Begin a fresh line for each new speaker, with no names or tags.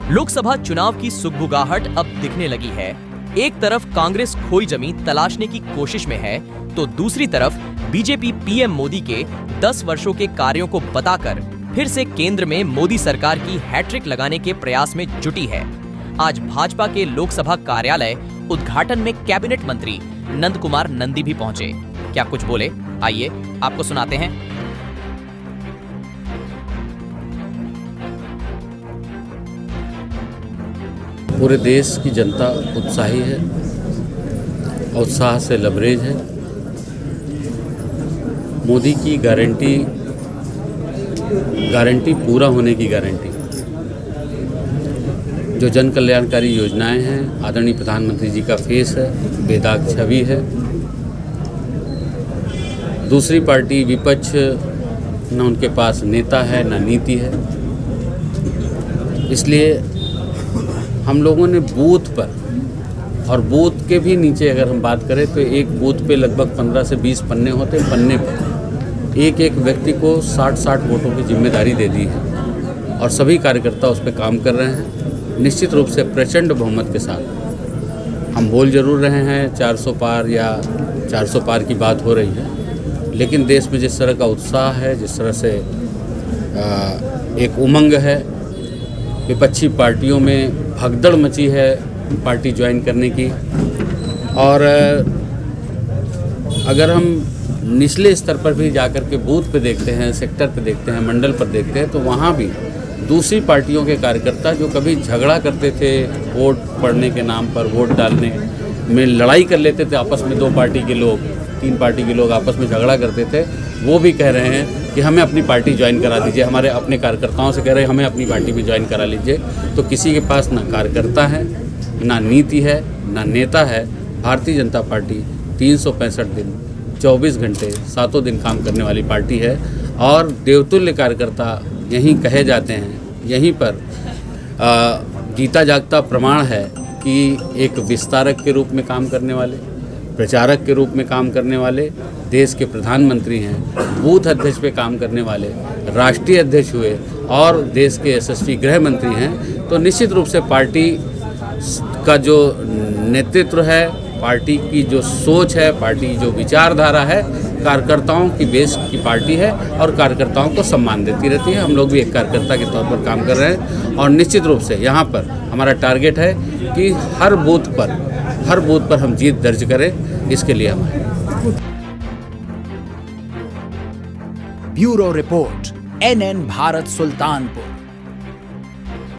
लोकसभा चुनाव की सुगबुगाहट अब दिखने लगी है। एक तरफ कांग्रेस खोई जमीन तलाशने की कोशिश में है, तो दूसरी तरफ बीजेपी पीएम मोदी के 10 वर्षों के कार्यों को बताकर फिर से केंद्र में मोदी सरकार की हैट्रिक लगाने के प्रयास में जुटी है। आज भाजपा के लोकसभा कार्यालय उद्घाटन में कैबिनेट मंत्री नंद कुमार नंदी भी पहुंचे। क्या कुछ बोले, आइए आपको सुनाते हैं।
पूरे देश की जनता उत्साही है, उत्साह से लबरेज है। मोदी की गारंटी पूरा होने की गारंटी। जो जन कल्याणकारी योजनाएं हैं, आदरणीय प्रधानमंत्री जी का फेस है, बेदाग छवि है। दूसरी पार्टी विपक्ष, न उनके पास नेता है न नीति है। इसलिए हम लोगों ने बूथ पर, और बूथ के भी नीचे अगर हम बात करें तो एक बूथ पे लगभग 15 से 20 पन्ने होते हैं। पन्ने पर एक एक व्यक्ति को 60-60 वोटों की जिम्मेदारी दे दी है और सभी कार्यकर्ता उस पर काम कर रहे हैं। निश्चित रूप से प्रचंड बहुमत के साथ हम बोल जरूर रहे हैं 400 पार या 400 पार की बात हो रही है, लेकिन देश में जिस तरह का उत्साह है, जिस तरह से एक उमंग है, विपक्षी पार्टियों में भगदड़ मची है पार्टी ज्वाइन करने की। और अगर हम निचले स्तर पर भी जाकर के बूथ पे देखते हैं, सेक्टर पे देखते हैं, मंडल पर देखते हैं, तो वहाँ भी दूसरी पार्टियों के कार्यकर्ता जो कभी झगड़ा करते थे वोट पड़ने के नाम पर, वोट डालने में लड़ाई कर लेते थे आपस में, 2 पार्टी के लोग, 3 पार्टी के लोग आपस में झगड़ा करते थे, वो भी कह रहे हैं कि हमें अपनी पार्टी ज्वाइन करा दीजिए। हमारे अपने कार्यकर्ताओं से कह रहे हैं हमें अपनी पार्टी में ज्वाइन करा लीजिए। तो किसी के पास ना कार्यकर्ता है, ना नीति है, ना नेता है। भारतीय जनता पार्टी 365 दिन 24 घंटे 7 दिन काम करने वाली पार्टी है और देवतुल्य कार्यकर्ता यहीं कहे जाते हैं। यहीं पर जीता जागता प्रमाण है कि एक विस्तारक के रूप में काम करने वाले, प्रचारक के रूप में काम करने वाले देश के प्रधानमंत्री हैं, बूथ अध्यक्ष पे काम करने वाले राष्ट्रीय अध्यक्ष हुए और देश के यशस्वी गृह मंत्री हैं। तो निश्चित रूप से पार्टी का जो नेतृत्व है, पार्टी की जो सोच है, पार्टी की जो विचारधारा है, कार्यकर्ताओं की बेस की पार्टी है और कार्यकर्ताओं को सम्मान देती रहती है। हम लोग भी एक कार्यकर्ता के तौर पर काम कर रहे हैं और निश्चित रूप से यहाँ पर हमारा टारगेट है कि हर बूथ पर हम जीत दर्ज करें। इसके लिए हम
bureau report, NN Bharat Sultanpur.